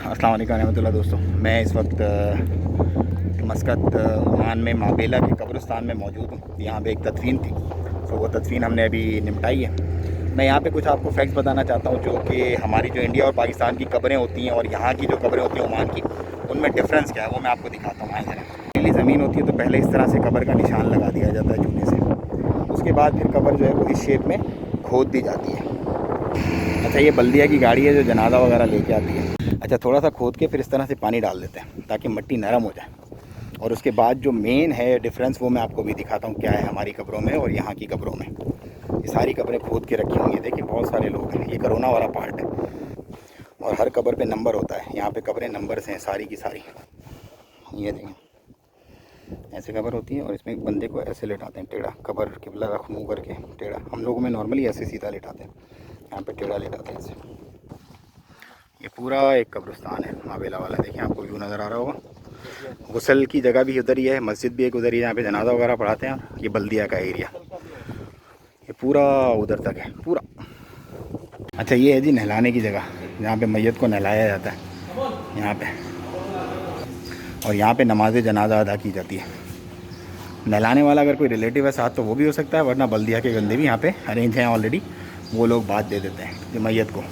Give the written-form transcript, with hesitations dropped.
अस्सलाम वालेकुम रहमतुल्लाह दोस्तों। मैं इस वक्त मस्कत ओमान में माबेला के कब्रिस्तान में मौजूद हूँ। यहाँ पे एक तदफीन थी, तो वो तदफीन हमने अभी निपटाई है। मैं यहाँ पे कुछ आपको फैक्ट्स बताना चाहता हूँ, जो कि हमारी जो इंडिया और पाकिस्तान की कब्रें होती हैं और यहाँ की जो कब्रें होती हैं ओमान की, उनमें डिफरेंस क्या है वो मैं आपको दिखाता हूँ। आए ज़रा। पहली ज़मीन होती है तो पहले इस तरह से कब्र का निशान लगा दिया जाता है चूने से। उसके बाद फिर कब्र जो है वो इस शेप में खोद दी जाती है। अच्छा, ये बल्दिया की गाड़ी है जो जनाजा वगैरह लेके आती है। अच्छा, थोड़ा सा खोद के फिर इस तरह से पानी डाल देते हैं ताकि मिट्टी नरम हो जाए। और उसके बाद जो मेन है डिफरेंस वो मैं आपको भी दिखाता हूँ क्या है हमारी कब्रों में और यहाँ की कब्रों में। ये सारी कब्रें खोद के रखी हुई हैं। देखिए बहुत सारे लोग हैं। ये कोरोना वाला पार्ट है और हर कब्र पे नंबर होता है। यहाँ पे कब्रें नंबर से हैं सारी की सारी। ये देखें, ऐसे कब्र होती है और इसमें एक बंदे को ऐसे लेटाते हैं टेढ़ा, कब्र किबला रख मुँह करके टेढ़ा। हम लोगों में नॉर्मली ऐसे सीधा लेटाते हैं, यहाँ पे टेढ़ा लेटाते हैं ऐसे। ये पूरा एक कब्रिस्तान है माबेला वाला। देखिए आपको व्यू नज़र आ रहा होगा। गुसल की जगह भी उधर ही है, मस्जिद भी एक उधर ही है, यहाँ पे जनाजा वगैरह पढ़ाते हैं। ये बल्दिया का एरिया, ये पूरा उधर तक है पूरा। अच्छा, ये है जी नहलाने की जगह, जहाँ पे मैयत को नहलाया जाता है यहाँ पे। और यहाँ पे नमाज जनाजा अदा की जाती है। नहलाने वाला अगर कोई रिलेटिव है साथ तो वो भी हो सकता है, वरना बल्दिया के बंदे भी यहाँ पे अरेंज हैं ऑलरेडी, वो लोग बात दे देते हैं मैयत को।